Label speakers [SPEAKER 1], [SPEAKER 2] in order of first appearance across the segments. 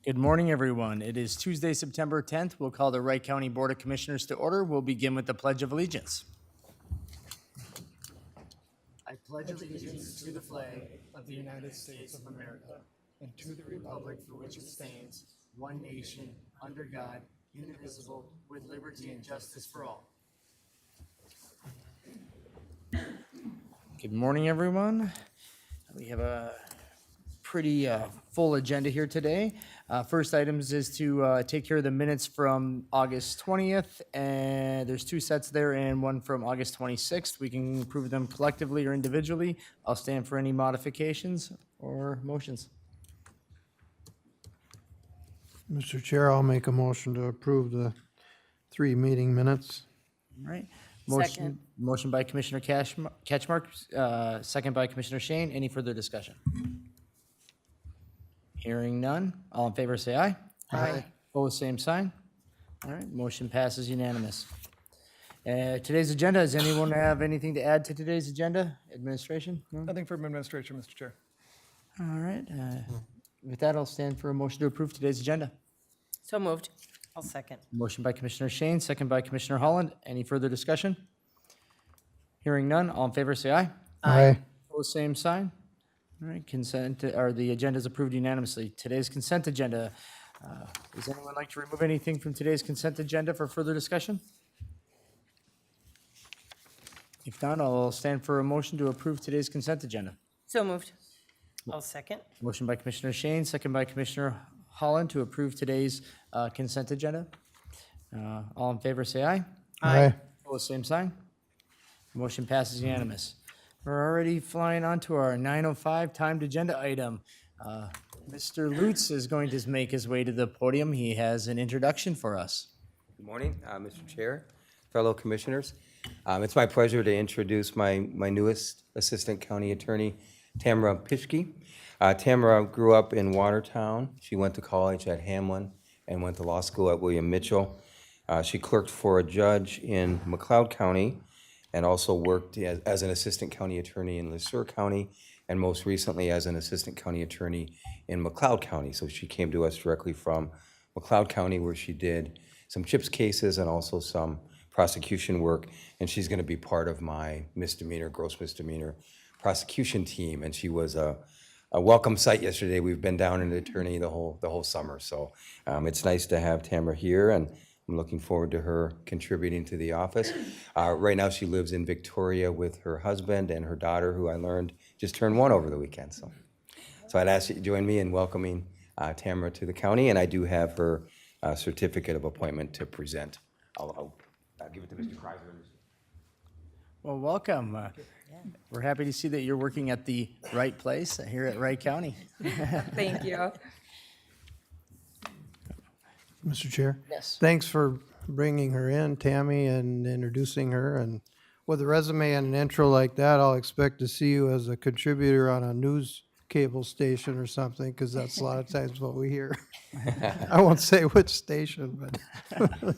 [SPEAKER 1] Good morning, everyone. It is Tuesday, September 10th. We'll call the Wright County Board of Commissioners to order. We'll begin with the Pledge of Allegiance. I pledge allegiance to the flag of the United States of America and to the republic for which it stands, one nation, under God, indivisible, with liberty and justice for all. Good morning, everyone. We have a pretty full agenda here today. First items is to take care of the minutes from August 20th, and there's two sets there and one from August 26th. We can approve them collectively or individually. I'll stand for any modifications or motions.
[SPEAKER 2] Mr. Chair, I'll make a motion to approve the 3 meeting minutes.
[SPEAKER 1] All right.
[SPEAKER 3] Second.
[SPEAKER 1] Motion by Commissioner Catchmark, second by Commissioner Shane. Any further discussion? Hearing none. All in favor, say aye.
[SPEAKER 3] Aye.
[SPEAKER 1] Opposed, same sign. All right, motion passes unanimous. Today's agenda, does anyone have anything to add to today's agenda? Administration? No?
[SPEAKER 4] Nothing from administration, Mr. Chair.
[SPEAKER 1] All right. With that, I'll stand for a motion to approve today's agenda.
[SPEAKER 3] So moved. I'll second.
[SPEAKER 1] Motion by Commissioner Shane, second by Commissioner Holland. Any further discussion? Hearing none. All in favor, say aye.
[SPEAKER 2] Aye.
[SPEAKER 1] Opposed, same sign. All right, the agenda is approved unanimously. Today's consent agenda. Does anyone like to remove anything from today's consent agenda for further discussion? If not, I'll stand for a motion to approve today's consent agenda.
[SPEAKER 3] So moved. I'll second.
[SPEAKER 1] Motion by Commissioner Shane, second by Commissioner Holland to approve today's consent agenda. All in favor, say aye.
[SPEAKER 2] Aye.
[SPEAKER 1] Opposed, same sign. Motion passes unanimous. We're already flying on to our 9:05 timed agenda item. Mr. Lutz is going to make his way to the podium. He has an introduction for us.
[SPEAKER 5] Good morning, Mr. Chair, fellow commissioners. It's my pleasure to introduce my newest Assistant County Attorney, Tamara Pischke. Tamara grew up in Watertown. She went to college at Hamlin and went to law school at William Mitchell. She clerked for a judge in McLeod County and also worked as an Assistant County Attorney in LeSueur County and most recently as an Assistant County Attorney in McLeod County. So she came to us directly from McLeod County where she did some CHIPS cases and also some prosecution work. And she's going to be part of my gross misdemeanor prosecution team. And she was a welcome sight yesterday. We've been down in the attorney the whole summer. So it's nice to have Tamara here, and I'm looking forward to her contributing to the office. Right now she lives in Victoria with her husband and her daughter, who I learned just turned 1 over the weekend. So I'd ask you to join me in welcoming Tamara to the county, and I do have her certificate of appointment to present. I'll give it to Mr. Kreiser.
[SPEAKER 1] Well, welcome. We're happy to see that you're working at the right place here at Wright County.
[SPEAKER 3] Thank you.
[SPEAKER 2] Mr. Chair?
[SPEAKER 1] Yes.
[SPEAKER 2] Thanks for bringing her in, Tammy, and introducing her. And with a resume and an intro like that, I'll expect to see you as a contributor on a news cable station or something, because that's a lot of times what we hear. I won't say which station, but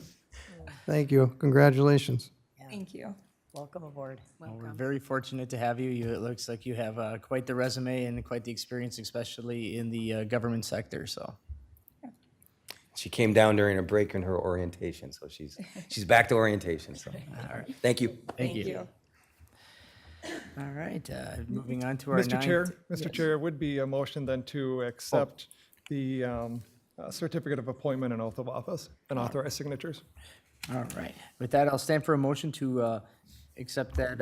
[SPEAKER 2] thank you. Congratulations.
[SPEAKER 3] Thank you. Welcome aboard.
[SPEAKER 1] Well, we're very fortunate to have you. It looks like you have quite the resume and quite the experience, especially in the government sector. So,
[SPEAKER 5] She came down during a break in her orientation, so she's back to orientation. So, all right. Thank you.
[SPEAKER 1] thank you. All right, moving on to our
[SPEAKER 4] Mr. Chair,
[SPEAKER 1] ninth-
[SPEAKER 4] Mr.
[SPEAKER 1] Yes.
[SPEAKER 4] Chair, it would be a motion then to accept the certificate of appointment and oath of office and authorize signatures.
[SPEAKER 1] All right. With that, I'll stand for a motion to accept that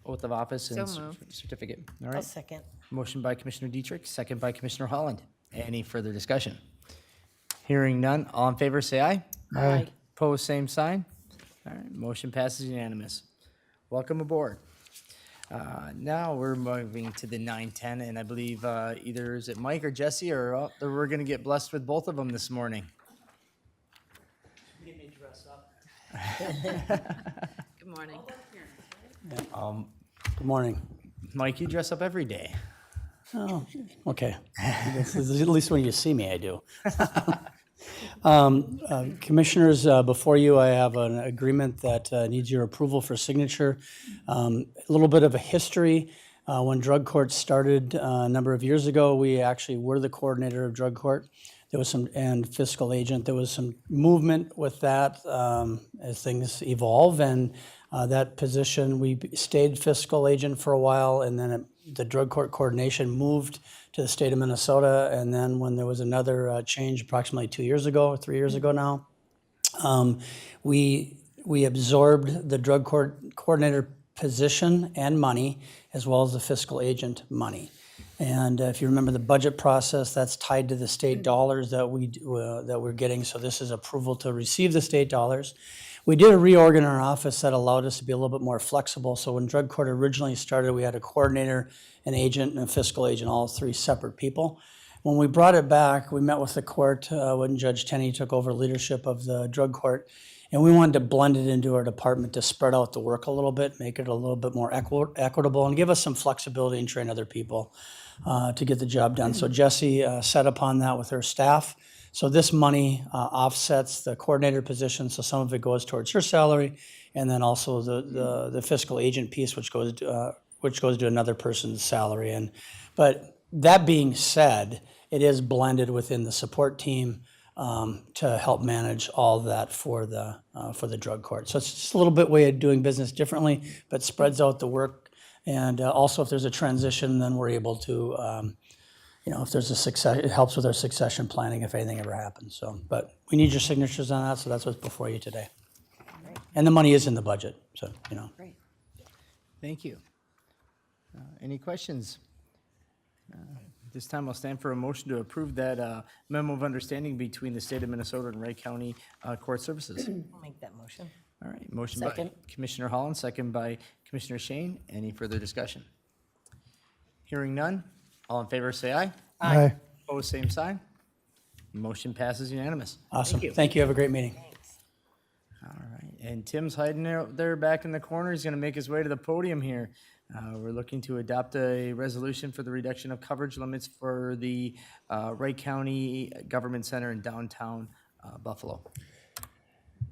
[SPEAKER 1] oath of office and
[SPEAKER 3] So moved.
[SPEAKER 1] certificate. All
[SPEAKER 3] I'll
[SPEAKER 1] right.
[SPEAKER 3] second.
[SPEAKER 1] Motion by Commissioner Dietrich, second by Commissioner Holland. Any further discussion? Hearing none, all in favor, say aye.
[SPEAKER 3] Aye.
[SPEAKER 1] Opposed, same sign. All right, motion passes unanimous. Welcome aboard. Now we're moving to the 9:10, and I believe either is it Mike or Jesse, or we're going to get blessed with both of them this morning.
[SPEAKER 3] Good morning.
[SPEAKER 6] Good morning.
[SPEAKER 1] Mike, you dress up every day.
[SPEAKER 6] Oh, okay. At least when you see me, I do. Commissioners, before you, I have an agreement that needs your approval for signature. A little bit of a history. When drug court started a number of years ago, we actually were the coordinator of drug court. There was some, and fiscal agent, there was some movement with that as things evolve. And that position, we stayed fiscal agent for a while, and then the drug court coordination moved to the state of Minnesota. And then when there was another change approximately 2 years ago, 3 years ago now, we absorbed the drug court coordinator position and money, as well as the fiscal agent money. And if you remember the budget process, that's tied to the state dollars that we're getting. So this is approval to receive the state dollars. We did a reorg in our office that allowed us to be a little bit more flexible. So when drug court originally started, we had a coordinator, an agent, and a fiscal agent, all three separate people. When we brought it back, we met with the court when Judge Tenney took over leadership of the drug court, and we wanted to blend it into our department to spread out the work a little bit, make it a little bit more equitable, and give us some flexibility and train other people to get the job done. So Jessie set upon that with her staff. So this money offsets the coordinator position, so some of it goes towards her salary, and then also the fiscal agent piece, which goes to another person's salary. But that being said, it is blended within the support team to help manage all that for the drug court. So it's just a little bit way of doing business differently, but spreads out the work. And also, if there's a transition, then we're able to, if there's a success, it helps with our succession planning if anything ever happens. So, but we need your signatures on that, so that's what's before you today. And the money is in the budget, so,
[SPEAKER 3] Great.
[SPEAKER 1] Thank you. Any questions? This time I'll stand for a motion to approve that memo of understanding between the state of Minnesota and Wright County Court Services.
[SPEAKER 3] I'll make that motion.
[SPEAKER 1] All right, motion by
[SPEAKER 3] Second.
[SPEAKER 1] Commissioner Holland, second by Commissioner Shane. Any further discussion? Hearing none, all in favor say aye.
[SPEAKER 2] Aye.
[SPEAKER 1] Opposed, same sign. Motion passes unanimous.
[SPEAKER 6] Awesome. Thank you. Have a great meeting.
[SPEAKER 1] All right, and Tim's hiding out there back in the corner. He's going to make his way to the podium here. We're looking to adopt a resolution for the reduction of coverage limits for the Wright County Government Center in downtown Buffalo.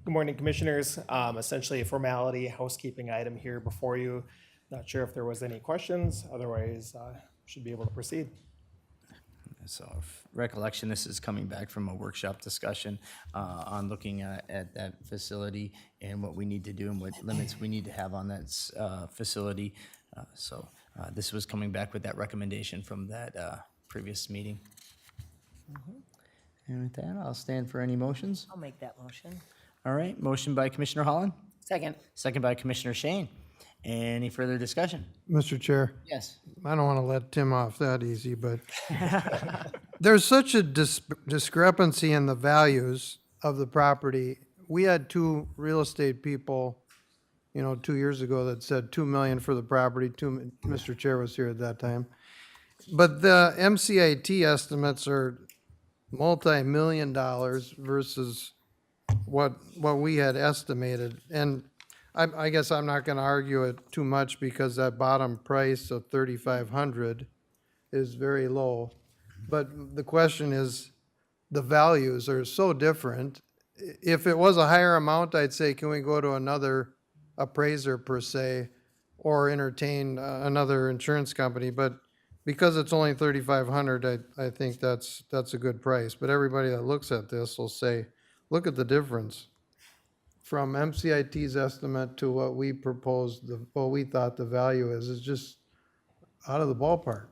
[SPEAKER 7] Good morning, Commissioners. Essentially a formality housekeeping item here before you. Not sure if there was any questions, otherwise should be able to proceed.
[SPEAKER 1] So recollection, this is coming back from a workshop discussion on looking at that facility and what we need to do and what limits we need to have on that facility. So this was coming back with that recommendation from that previous meeting. And with that, I'll stand for any motions.
[SPEAKER 3] I'll make that motion.
[SPEAKER 1] All right, motion by Commissioner Holland,
[SPEAKER 3] Second.
[SPEAKER 1] second by Commissioner Shane. Any further discussion?
[SPEAKER 2] Mr. Chair,
[SPEAKER 1] Yes.
[SPEAKER 2] I don't want to let Tim off that easy, but there's such a discrepancy in the values of the property. We had two real estate people, 2 years ago that said 2 million for the property. Mr. Chair was here at that time. But the MCIT estimates are multi-million dollars versus what we had estimated. And I guess I'm not going to argue it too much because that bottom price of 3,500 is very low. But the question is, the values are so different. If it was a higher amount, I'd say, can we go to another appraiser per se, or entertain another insurance company? But because it's only 3,500, I think that's a good price. But everybody that looks at this will say, look at the difference from MCIT's estimate to what we proposed, what we thought the value is just out of the ballpark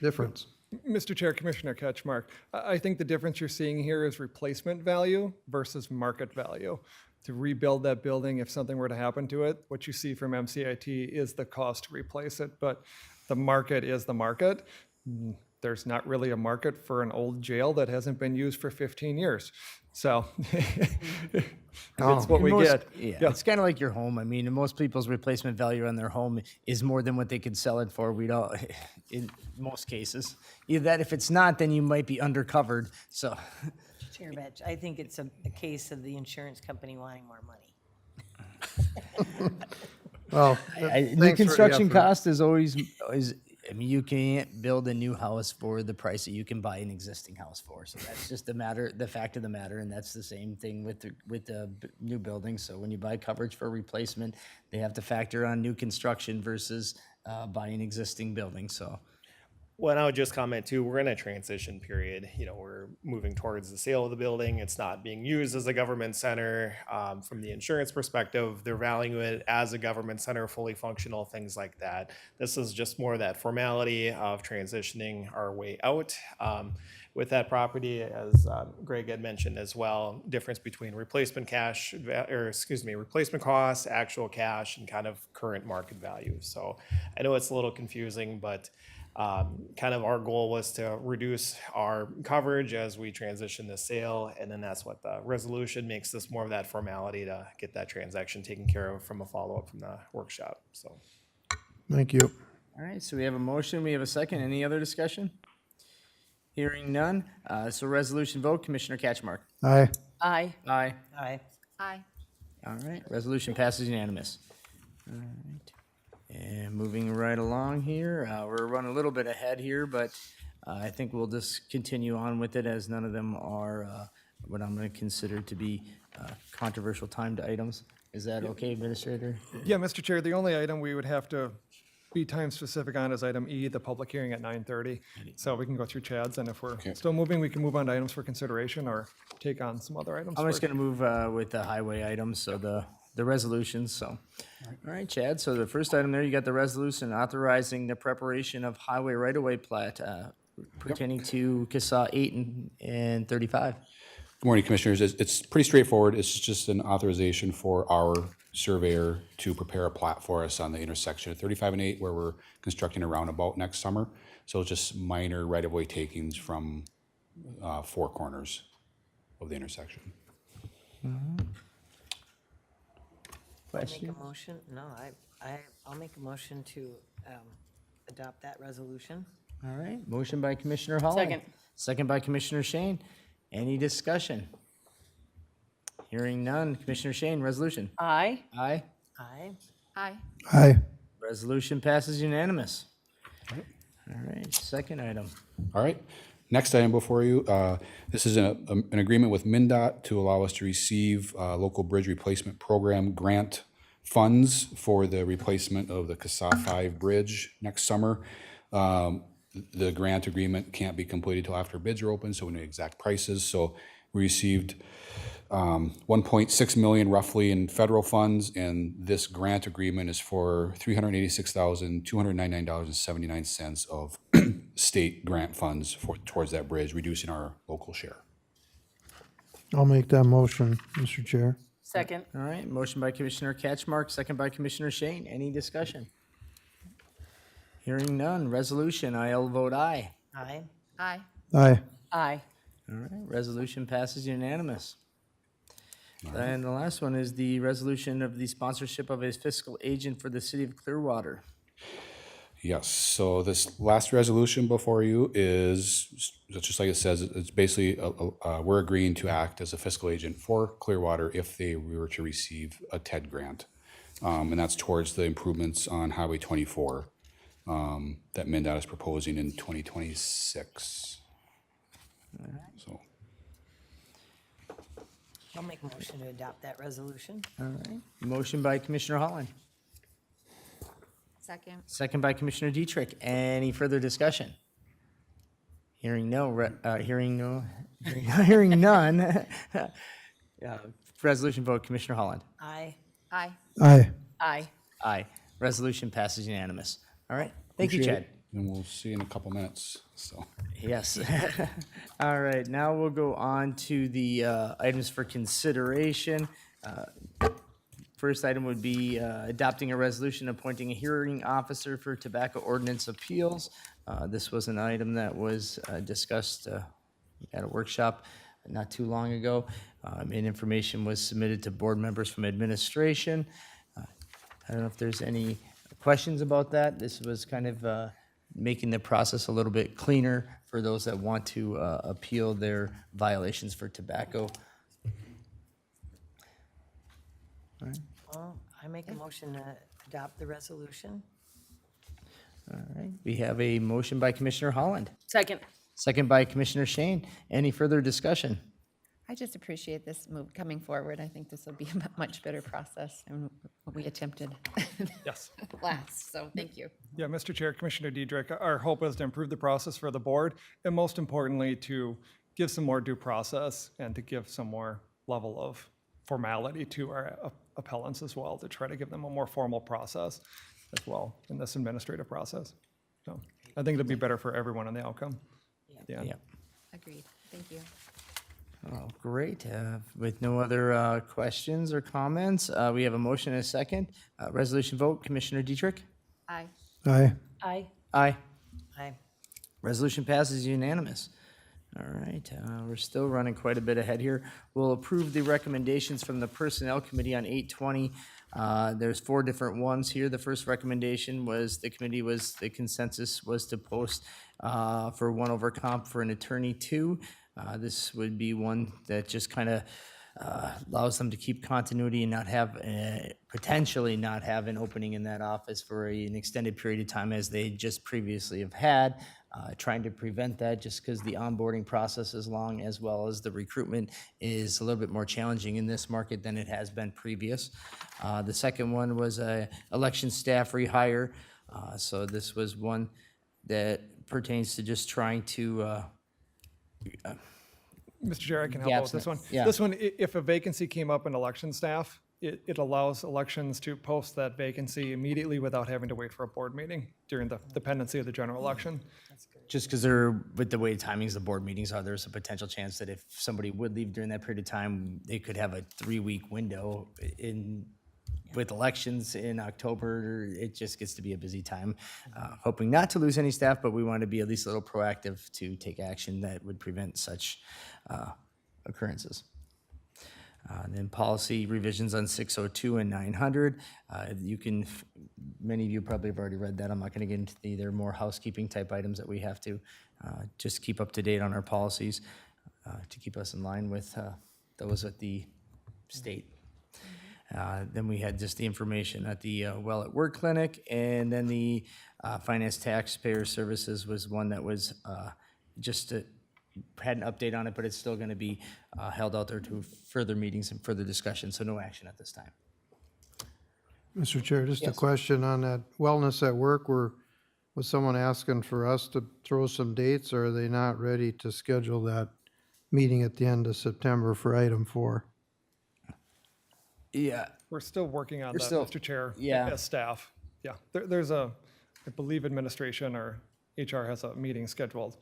[SPEAKER 2] difference.
[SPEAKER 4] Mr. Chair, Commissioner Ketchmark, I think the difference you're seeing here is replacement value versus market value. To rebuild that building, if something were to happen to it, what you see from MCIT is the cost to replace it, but the market is the market. There's not really a market for an old jail that hasn't been used for 15 years. So it's what we get.
[SPEAKER 1] Yeah, it's kind of like your home. I mean, most people's replacement value on their home is more than what they could sell it for. We don't, in most cases. Either that, if it's not, then you might be undercovered. So,
[SPEAKER 8] Chair Betch, I think it's a case of the insurance company wanting more money.
[SPEAKER 2] Well,
[SPEAKER 1] the
[SPEAKER 2] thanks for the
[SPEAKER 1] construction
[SPEAKER 2] effort.
[SPEAKER 1] cost is always I mean, you can't build a new house for the price that you can buy an existing house for. So that's just the fact of the matter, and that's the same thing with the new buildings. So when you buy coverage for replacement, they have to factor on new construction versus buying existing buildings. So.
[SPEAKER 7] Well, and I would just comment too, we're in a transition period. We're moving towards the sale of the building. It's not being used as a government center. From the insurance perspective, they're valuing it as a government center, fully functional, things like that. This is just more that formality of transitioning our way out. With that property, as Greg had mentioned as well, difference between replacement cost, actual cash, and kind of current market value. So I know it's a little confusing, but kind of our goal was to reduce our coverage as we transition the sale, and then that's what the resolution makes this more of that formality to get that transaction taken care of from a follow-up from the workshop, so.
[SPEAKER 2] Thank you.
[SPEAKER 1] All right, so we have a motion, we have a second. Any other discussion? Hearing none. So resolution vote, Commissioner Catchmark.
[SPEAKER 2] Aye.
[SPEAKER 8] Aye.
[SPEAKER 1] Aye.
[SPEAKER 8] Aye.
[SPEAKER 3] Aye.
[SPEAKER 1] All right, resolution passes unanimous. All right. And moving right along here, we're running a little bit ahead here, but I think we'll just continue on with it as none of them are what I'm going to consider to be controversial timed items. Is that okay, Administrator?
[SPEAKER 4] Yeah, Mr. Chair, the only item we would have to be time specific on is item E, the public hearing at 9:30. So we can go through Chad's, and if we're still moving, we can move on to items for consideration or take on some other items.
[SPEAKER 1] I'm just
[SPEAKER 4] first.
[SPEAKER 1] going to move with the highway items, so the resolutions, so. All right, Chad, so the first item there, you got the resolution authorizing the preparation of highway right-of-way plat pertaining to CASA 8 and 35.
[SPEAKER 9] Good morning, Commissioners. It's pretty straightforward. It's just an authorization for our surveyor to prepare a plat for us on the intersection of 35 and 8, where we're constructing a roundabout next summer. So it's just minor right-of-way takings from 4 corners of the intersection.
[SPEAKER 8] Make
[SPEAKER 1] Question?
[SPEAKER 8] a motion? No, I'll make a motion to adopt that resolution.
[SPEAKER 1] All right, motion by Commissioner Holland.
[SPEAKER 8] Second.
[SPEAKER 1] Second by Commissioner Shane. Any discussion? Hearing none. Commissioner Shane, resolution.
[SPEAKER 3] Aye.
[SPEAKER 1] Aye.
[SPEAKER 8] Aye.
[SPEAKER 3] Aye.
[SPEAKER 2] Aye.
[SPEAKER 1] Resolution passes unanimous. All right, second item.
[SPEAKER 9] All right. Next item before you, this is an agreement with MnDOT to allow us to receive local bridge replacement program grant funds for the replacement of the CASA 5 bridge next summer. The grant agreement can't be completed till after bids are open, so we know exact prices. So we received 1.6 million roughly in federal funds, and this grant agreement is for $386,299.79 of state grant funds towards that bridge, reducing our local share.
[SPEAKER 2] I'll make that motion, Mr. Chair.
[SPEAKER 8] Second.
[SPEAKER 1] All right, motion by Commissioner Catchmark, second by Commissioner Shane. Any discussion? Hearing none. Resolution, I'll vote aye.
[SPEAKER 8] Aye.
[SPEAKER 3] Aye.
[SPEAKER 2] Aye.
[SPEAKER 8] Aye.
[SPEAKER 1] All right, resolution passes unanimous. And the last one is the resolution of the sponsorship of a fiscal agent for the city of Clearwater.
[SPEAKER 9] Yes, so this last resolution before you is, just like it says, it's basically, we're agreeing to act as a fiscal agent for Clearwater if they were to receive a TED grant. And that's towards the improvements on Highway 24 that MnDOT is proposing in 2026. So,
[SPEAKER 8] I'll make a motion to adopt that resolution.
[SPEAKER 1] All right, motion by Commissioner Holland,
[SPEAKER 3] Second.
[SPEAKER 1] second by Commissioner Dietrich. Any further discussion? Hearing none. Resolution vote, Commissioner Holland.
[SPEAKER 8] Aye.
[SPEAKER 3] Aye.
[SPEAKER 2] Aye.
[SPEAKER 8] Aye.
[SPEAKER 1] Aye. Resolution passes unanimous. All right, thank you,
[SPEAKER 9] appreciate
[SPEAKER 1] Chad.
[SPEAKER 9] it, and we'll see you in a couple minutes, so.
[SPEAKER 1] Yes. All right, now we'll go on to the items for consideration. First item would be adopting a resolution appointing a hearing officer for tobacco ordinance appeals. This was an item that was discussed at a workshop not too long ago. And information was submitted to board members from administration. I don't know if there's any questions about that. This was kind of making the process a little bit cleaner for those that want to appeal their violations for tobacco.
[SPEAKER 8] Well, I make a motion to adopt the resolution.
[SPEAKER 1] All right, we have a motion by Commissioner Holland,
[SPEAKER 3] Second.
[SPEAKER 1] second by Commissioner Shane. Any further discussion?
[SPEAKER 10] I just appreciate this move coming forward. I think this will be a much better process than what we attempted
[SPEAKER 4] Yes.
[SPEAKER 10] last, so thank you.
[SPEAKER 4] Yeah, Mr. Chair, Commissioner Diedrich, our hope is to improve the process for the board, and most importantly, to give some more due process and to give some more level of formality to our appellants as well, to try to give them a more formal process as well in this administrative process. So I think it'll be better for everyone in the outcome. Yeah.
[SPEAKER 1] Yeah.
[SPEAKER 10] Agreed. Thank you.
[SPEAKER 1] Oh, great. With no other questions or comments, we have a motion and a second. Resolution vote, Commissioner Dietrich?
[SPEAKER 10] Aye.
[SPEAKER 2] Aye.
[SPEAKER 3] Aye.
[SPEAKER 1] Aye.
[SPEAKER 8] Aye.
[SPEAKER 1] Resolution passes unanimous. All right, we're still running quite a bit ahead here. We'll approve the recommendations from the Personnel Committee on 8/20. There's 4 different ones here. The first recommendation was, the consensus was to post for 1 over comp for an attorney 2. This would be one that just kind of allows them to keep continuity and not have, potentially not have an opening in that office for an extended period of time as they just previously have had. Trying to prevent that just because the onboarding process is long, as well as the recruitment is a little bit more challenging in this market than it has been previous. The second one was a election staff rehire. So this was one that pertains to just trying to
[SPEAKER 4] Mr. Chair, I can help out with this one.
[SPEAKER 1] Yeah.
[SPEAKER 4] This one, if a vacancy came up in election staff, it allows elections to post that vacancy immediately without having to wait for a board meeting during the pendency of the general election.
[SPEAKER 1] just because they're, with the way timings the board meetings are, there's a potential chance that if somebody would leave during that period of time, they could have a 3-week window with elections in October. It just gets to be a busy time. Hoping not to lose any staff, but we want to be at least a little proactive to take action that would prevent such occurrences. Then policy revisions on 602 and 900. Many of you probably have already read that. I'm not going to get into they're more housekeeping type items that we have to just keep up to date on our policies to keep us in line with those at the state. Then we had just the information at the Well at Work clinic, and then the finance taxpayer services was one that was had an update on it, but it's still going to be held out there to further meetings and further discussion, so no action at this time.
[SPEAKER 2] Mr. Chair, just a
[SPEAKER 1] Yes.
[SPEAKER 2] question on that wellness at work. Was someone asking for us to throw some dates, or are they not ready to schedule that meeting at the end of September for item 4?
[SPEAKER 1] Yeah,
[SPEAKER 4] We're still working on
[SPEAKER 1] We're
[SPEAKER 4] that,
[SPEAKER 1] still-
[SPEAKER 4] Mr. Chair,
[SPEAKER 1] yeah.
[SPEAKER 4] as staff. Yeah, there's I believe administration or HR has a meeting scheduled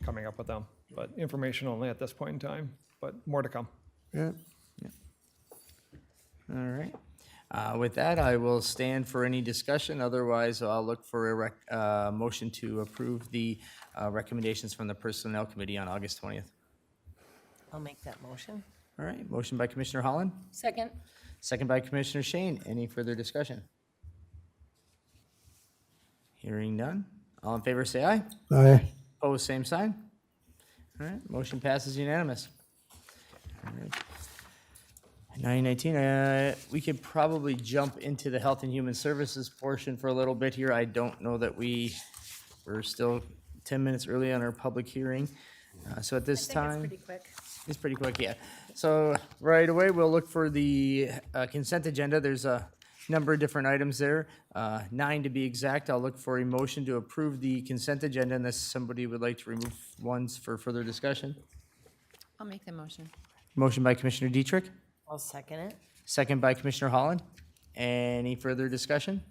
[SPEAKER 4] coming up with them, but information only at this point in time, but more to come.
[SPEAKER 2] Yeah.
[SPEAKER 1] all right. With that, I will stand for any discussion. Otherwise, I'll look for a motion to approve the recommendations from the Personnel Committee on August 20th.
[SPEAKER 8] I'll make that motion.
[SPEAKER 1] All right, motion by Commissioner Holland,
[SPEAKER 3] Second.
[SPEAKER 1] second by Commissioner Shane. Any further discussion? Hearing none. All in favor, say aye.
[SPEAKER 2] Aye.
[SPEAKER 1] Opposed, same sign. All right, motion passes unanimous. All right. 919, we could probably jump into the Health and Human Services portion for a little bit here. I don't know that we're still 10 minutes early on our public hearing. So at this time.
[SPEAKER 3] Pretty quick.
[SPEAKER 1] It's pretty quick, yeah. So right away, we'll look for the consent agenda. There's a number of different items there, 9 to be exact. I'll look for a motion to approve the consent agenda unless somebody would like to remove ones for further discussion.
[SPEAKER 10] I'll make the motion.
[SPEAKER 1] Motion by Commissioner Dietrich,
[SPEAKER 8] I'll second it.
[SPEAKER 1] second by Commissioner Holland. Any further discussion?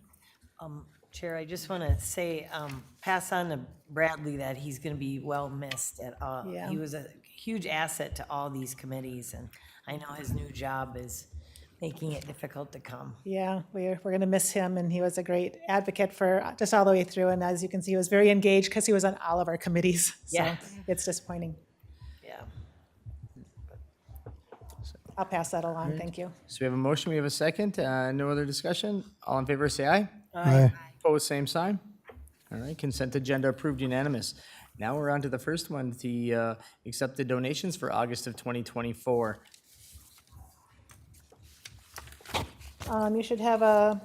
[SPEAKER 8] Chair, I just want to say, pass on to Bradley that he's going to be well missed at all.
[SPEAKER 3] Yeah.
[SPEAKER 8] He was a huge asset to all these committees, and I know his new job is making it difficult to come.
[SPEAKER 11] Yeah, we're going to miss him, and he was a great advocate for just all the way through. And as you can see, he was very engaged because he was on all of our committees. So
[SPEAKER 8] Yeah.
[SPEAKER 11] it's disappointing.
[SPEAKER 8] Yeah.
[SPEAKER 11] I'll pass that along. Thank you.
[SPEAKER 1] So we have a motion, we have a second. No other discussion? All in favor, say aye.
[SPEAKER 2] Aye.
[SPEAKER 1] Opposed, same sign. All right, consent agenda approved unanimous. Now we're on to the first one, the accept the donations for August of 2024.
[SPEAKER 11] You should have a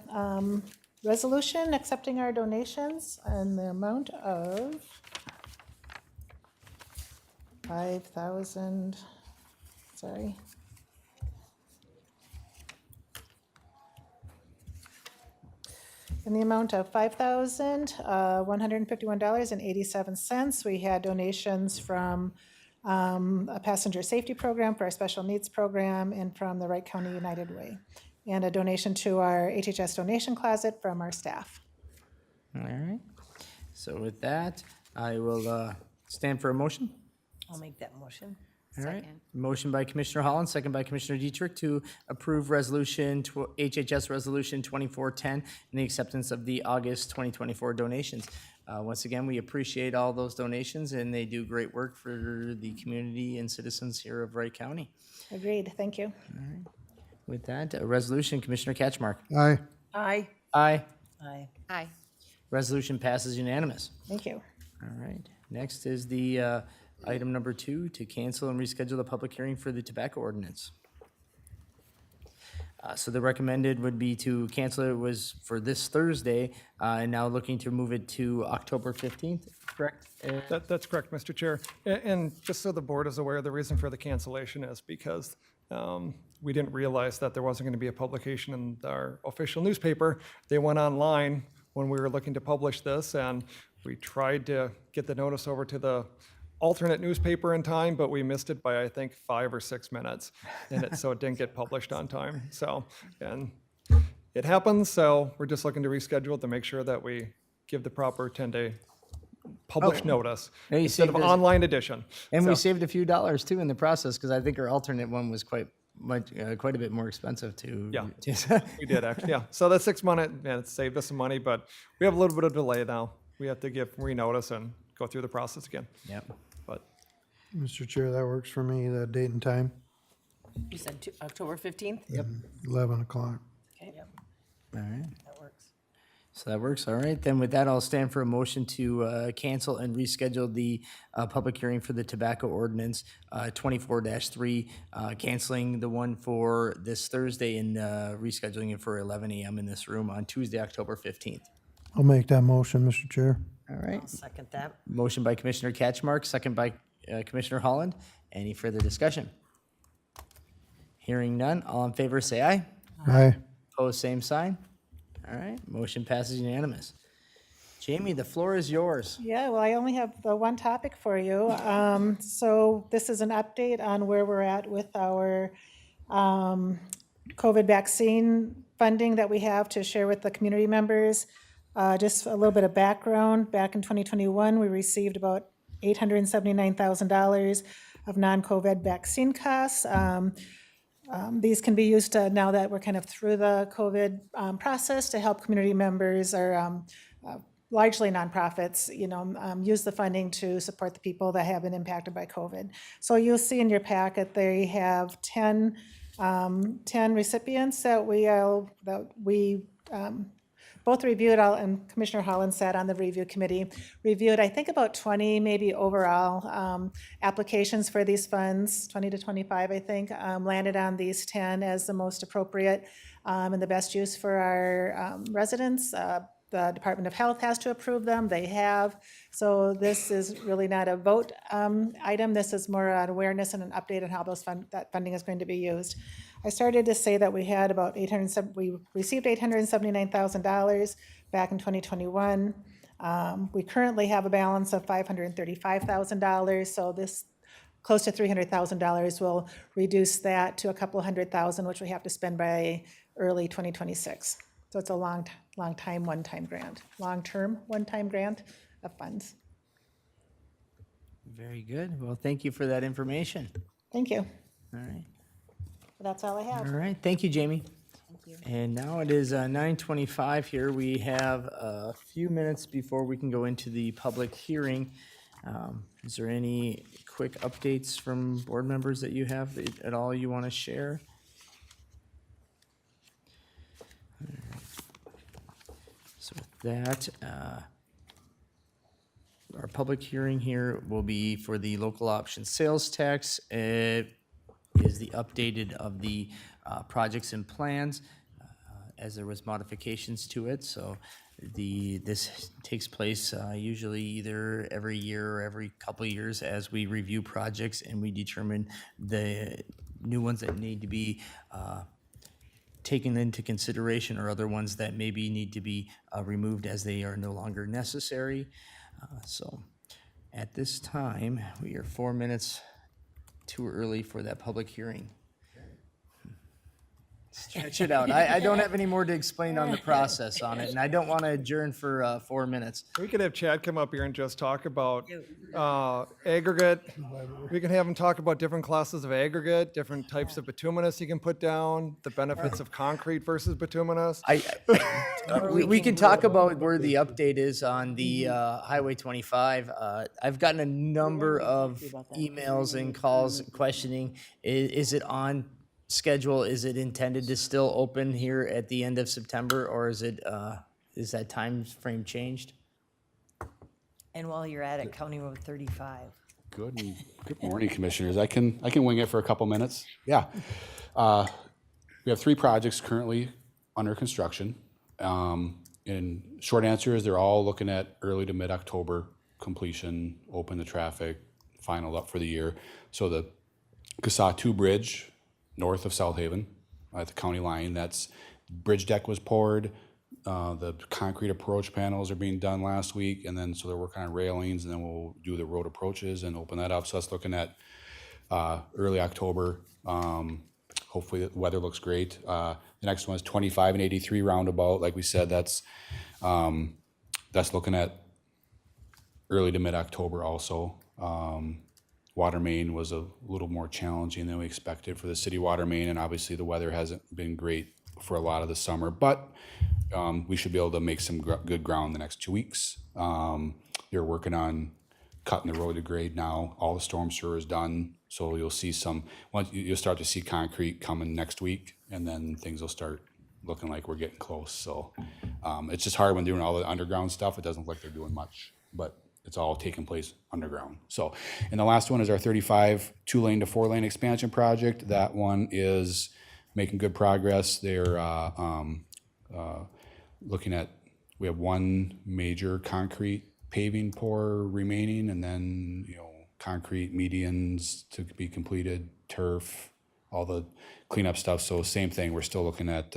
[SPEAKER 11] resolution accepting our donations in the amount of 5,000, sorry. In the amount of $5,151.87. We had donations from a passenger safety program for our special needs program and from the Wright County United Way. And a donation to our HHS donation closet from our staff.
[SPEAKER 1] All right. So with that, I will stand for a motion.
[SPEAKER 8] I'll make that motion.
[SPEAKER 1] All right.
[SPEAKER 10] Second.
[SPEAKER 1] Motion by Commissioner Holland, second by Commissioner Dietrich to approve resolution, HHS Resolution 2410, and the acceptance of the August 2024 donations. Once again, we appreciate all those donations, and they do great work for the community and citizens here of Wright County.
[SPEAKER 11] Agreed, thank you.
[SPEAKER 1] With that, a resolution, Commissioner Catchmark.
[SPEAKER 2] Aye.
[SPEAKER 8] Aye.
[SPEAKER 1] Aye.
[SPEAKER 8] Aye.
[SPEAKER 10] Aye.
[SPEAKER 1] Resolution passes unanimous.
[SPEAKER 11] Thank you.
[SPEAKER 1] All right. Next is the item number 2, to cancel and reschedule the public hearing for the tobacco ordinance. So the recommended would be to cancel it was for this Thursday, and now looking to move it to October 15th, correct?
[SPEAKER 4] That's correct, Mr. Chair. And just so the board is aware, the reason for the cancellation is because we didn't realize that there wasn't going to be a publication in our official newspaper. They went online when we were looking to publish this, and we tried to get the notice over to the alternate newspaper in time, but we missed it by, I think, 5 or 6 minutes, and so it didn't get published on time. So, and it happens, so we're just looking to reschedule it to make sure that we give the proper 10-day published notice
[SPEAKER 1] Yeah, you
[SPEAKER 4] instead of
[SPEAKER 1] saved us-
[SPEAKER 4] online edition.
[SPEAKER 1] And we
[SPEAKER 4] So-
[SPEAKER 1] saved a few dollars too in the process, because I think our alternate one was quite a bit more expensive to.
[SPEAKER 4] Yeah. We did, actually, yeah. So that 6 month, and it saved us some money, but we have a little bit of delay now. We have to give renotice and go through the process again.
[SPEAKER 1] Yep.
[SPEAKER 4] But
[SPEAKER 2] Mr. Chair, that works for me, that date and time,
[SPEAKER 8] You said October 15th?
[SPEAKER 1] Yep.
[SPEAKER 2] 11 o'clock.
[SPEAKER 8] Okay, yep,
[SPEAKER 1] All right.
[SPEAKER 8] that works.
[SPEAKER 1] So that works. All right. Then with that, I'll stand for a motion to cancel and reschedule the public hearing for the tobacco ordinance 24-3, canceling the one for this Thursday and rescheduling it for 11 a.m. in this room on Tuesday, October 15th.
[SPEAKER 2] I'll make that motion, Mr. Chair.
[SPEAKER 1] All right.
[SPEAKER 8] I'll second that.
[SPEAKER 1] Motion by Commissioner Catchmark, second by Commissioner Holland. Any further discussion? Hearing none. All in favor, say aye.
[SPEAKER 2] Aye.
[SPEAKER 1] Opposed, same sign. All right. Motion passes unanimous. Jamie, the floor is yours.
[SPEAKER 11] Yeah, well, I only have the one topic for you. So this is an update on where we're at with our COVID vaccine funding that we have to share with the community members. Just a little bit of background. Back in 2021, we received about $879,000 of non-COVID vaccine costs. These can be used now that we're kind of through the COVID process to help community members or largely nonprofits, use the funding to support the people that have been impacted by COVID. So you'll see in your packet, they have 10 recipients that we both reviewed, and Commissioner Holland sat on the review committee, reviewed, I think, about 20 maybe overall applications for these funds, 20 to 25, I think, landed on these 10 as the most appropriate and the best use for our residents. The Department of Health has to approve them. They have. So this is really not a vote item. This is more an awareness and an update on how that funding is going to be used. I started to say that we had about we received $879,000 back in 2021. We currently have a balance of $535,000. So this close to $300,000 will reduce that to a couple $100,000, which we have to spend by early 2026. So it's a long-term one-time grant of funds.
[SPEAKER 1] Very good. Well, thank you for that information.
[SPEAKER 11] Thank you.
[SPEAKER 1] All right.
[SPEAKER 11] That's all I have.
[SPEAKER 1] All right. Thank you, Jamie.
[SPEAKER 10] Thank you.
[SPEAKER 1] And now it is 9:25 here. We have a few minutes before we can go into the public hearing. Is there any quick updates from board members that you have at all you want to share? So with that, our public hearing here will be for the local option sales tax. It is the updated of the projects and plans. as there was modifications to it. So this takes place usually either every year or every couple of years as we review projects and we determine the new ones that need to be taken into consideration or other ones that maybe need to be removed as they are no longer necessary. So at this time, we are 4 minutes too early for that public hearing. Stretch it out. I don't have any more to explain on the process on it, and I don't want to adjourn for 4 minutes.
[SPEAKER 4] We could have Chad come up here and just talk about aggregate. We can have him talk about different classes of aggregate, different types of bituminous you can put down, the benefits of concrete versus bituminous.
[SPEAKER 1] We can talk about where the update is on the Highway 25. I've gotten a number of emails and calls questioning, is it on schedule? Is it intended to still open here at the end of September, or is that time frame changed?
[SPEAKER 8] And while you're at it, County Road 35.
[SPEAKER 9] Good morning, Commissioners. I can wing it for a couple minutes. Yeah. We have 3 projects currently under construction. And short answer is they're all looking at early to mid-October completion, open to traffic, final up for the year. So the CASA 2 Bridge, north of South Haven at the county line, that's bridge deck was poured. The concrete approach panels are being done last week, and then so they're working on railings, and then we'll do the road approaches and open that up. So that's looking at early October. Hopefully the weather looks great. The next one is 25 and 83 roundabout. Like we said, that's looking at early to mid-October also. Water main was a little more challenging than we expected for the city water main, and obviously the weather hasn't been great for a lot of the summer, but we should be able to make some good ground the next 2 weeks. They're working on cutting the road to grade now. All the storm sewer is done, so you'll see you'll start to see concrete coming next week, and then things will start looking like we're getting close. So it's just hard when doing all the underground stuff. It doesn't look like they're doing much, but it's all taking place underground. So, and the last one is our 35 2-lane to 4-lane expansion project. That one is making good progress. They're looking at, we have 1 major concrete paving pour remaining, and then, concrete medians to be completed, turf, all the cleanup stuff. So same thing, we're still looking at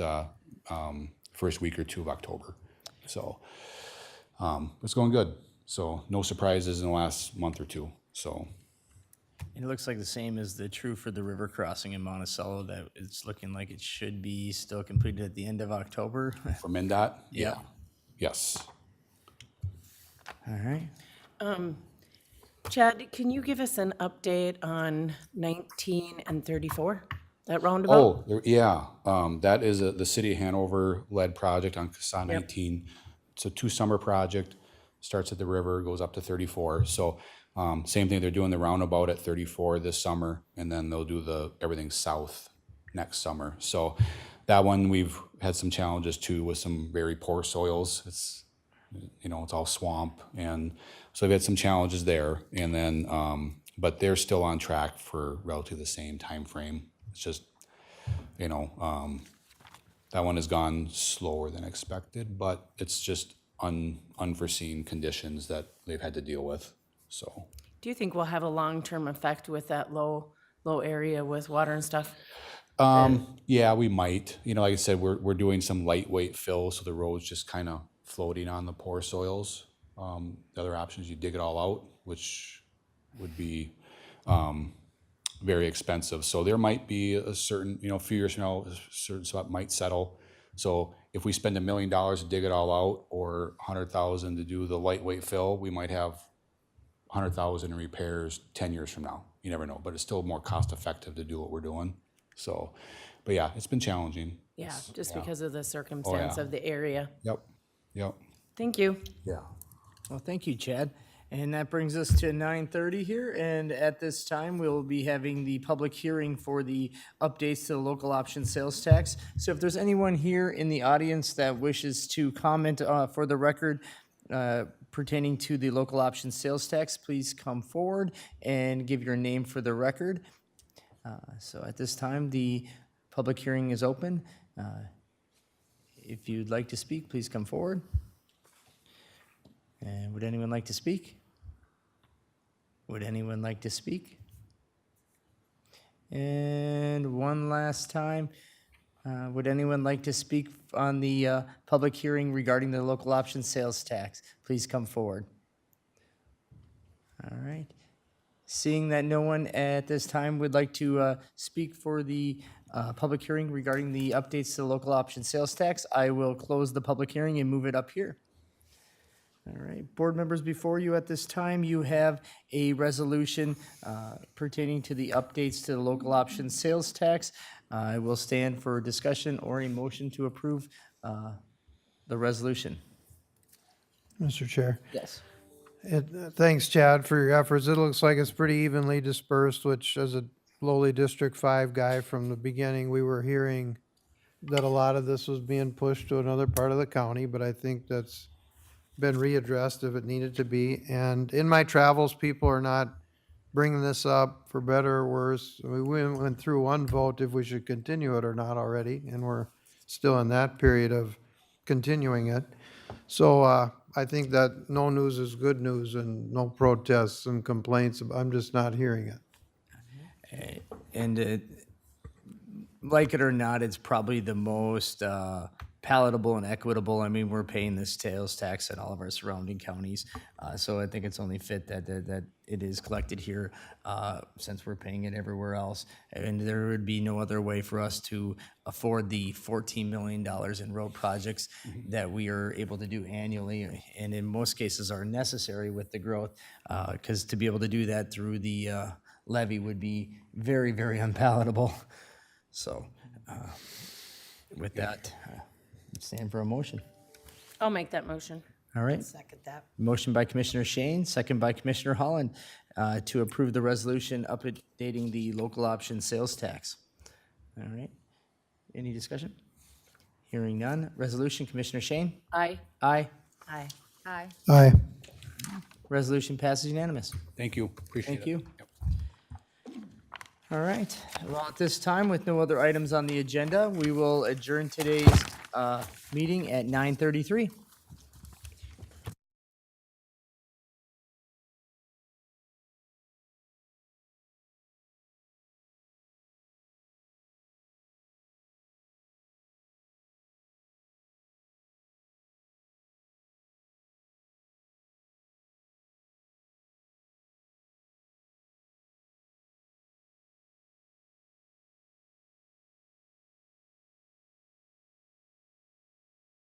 [SPEAKER 9] first week or 2 of October. So it's going good. So no surprises in the last month or 2. So.
[SPEAKER 1] And it looks like the same is true for the river crossing in Monticello, that it's looking like it should be still completed at the end of October.
[SPEAKER 9] For MnDOT?
[SPEAKER 1] Yeah.
[SPEAKER 9] Yes.
[SPEAKER 1] All right.
[SPEAKER 3] Chad, can you give us an update on 19 and 34, that roundabout?
[SPEAKER 9] Oh, yeah. That is the City of Hanover-led project on CASA 19. It's a 2-summer project. Starts at the river, goes up to 34. So same thing, they're doing the roundabout at 34 this summer, and then they'll do everything south next summer. So that one, we've had some challenges too with some very poor soils. It's, it's all swamp, and so we've had some challenges there. And then, but they're still on track for relatively the same time frame. It's just, that one has gone slower than expected, but it's just unforeseen conditions that they've had to deal with. So,
[SPEAKER 3] Do you think we'll have a long-term effect with that low area with water and stuff?
[SPEAKER 9] yeah, we might. Like I said, we're doing some lightweight fill, so the road's just kind of floating on the poor soils. The other option is you dig it all out, which would be very expensive. So there might be a certain, a few years from now, a certain spot might settle. So if we spend $1 million to dig it all out, or $100,000 to do the lightweight fill, we might have $100,000 in repairs 10 years from now. You never know, but it's still more cost effective to do what we're doing. So, but yeah, it's been challenging.
[SPEAKER 3] Yeah, just because of the circumstance of the area.
[SPEAKER 9] Yep.
[SPEAKER 3] Thank you.
[SPEAKER 9] Yeah.
[SPEAKER 1] Well, thank you, Chad. And that brings us to 9:30 here, and at this time, we'll be having the public hearing for the updates to the local option sales tax. So if there's anyone here in the audience that wishes to comment for the record pertaining to the local option sales tax, please come forward and give your name for the record. So at this time, the public hearing is open. If you'd like to speak, please come forward. And would anyone like to speak? Would anyone like to speak? And one last time, would anyone like to speak on the public hearing regarding the local option sales tax? Please come forward. All right. Seeing that no one at this time would like to speak for the public hearing regarding the updates to the local option sales tax, I will close the public hearing and move it up here. All right, board members, before you at this time, you have a resolution pertaining to the updates to the local option sales tax. I will stand for discussion or a motion to approve the resolution.
[SPEAKER 2] Mr. Chair.
[SPEAKER 1] Yes.
[SPEAKER 2] Thanks, Chad, for your efforts. It looks like it's pretty evenly dispersed, which as a lowly District 5 guy from the beginning, we were hearing that a lot of this was being pushed to another part of the county, but I think that's been readdressed if it needed to be. And in my travels, people are not bringing this up for better or worse. We went through one vote if we should continue it or not already, and we're still in that period of continuing it. So I think that no news is good news and no protests and complaints. I'm just not hearing it.
[SPEAKER 1] And like it or not, it's probably the most palatable and equitable. I mean, we're paying this sales tax in all of our surrounding counties. So I think it's only fit that it is collected here since we're paying it everywhere else. And there would be no other way for us to afford the $14 million in road projects that we are able to do annually, and in most cases are necessary with the growth, because to be able to do that through the levy would be very, very unpalatable. So with that, stand for a motion.
[SPEAKER 3] I'll make that motion.
[SPEAKER 1] All right.
[SPEAKER 8] Second that.
[SPEAKER 1] Motion by Commissioner Shane, second by Commissioner Holland, to approve the resolution updating the local option sales tax. All right. Any discussion? Hearing none. Resolution, Commissioner Shane?
[SPEAKER 3] Aye.
[SPEAKER 1] Aye.
[SPEAKER 8] Aye.
[SPEAKER 10] Aye.
[SPEAKER 2] Aye.
[SPEAKER 1] Resolution passes unanimous.
[SPEAKER 9] Thank you. Appreciate it.
[SPEAKER 1] Thank you. All right. Well, at this time, with no other items on the agenda, we will adjourn today's meeting at 9:33.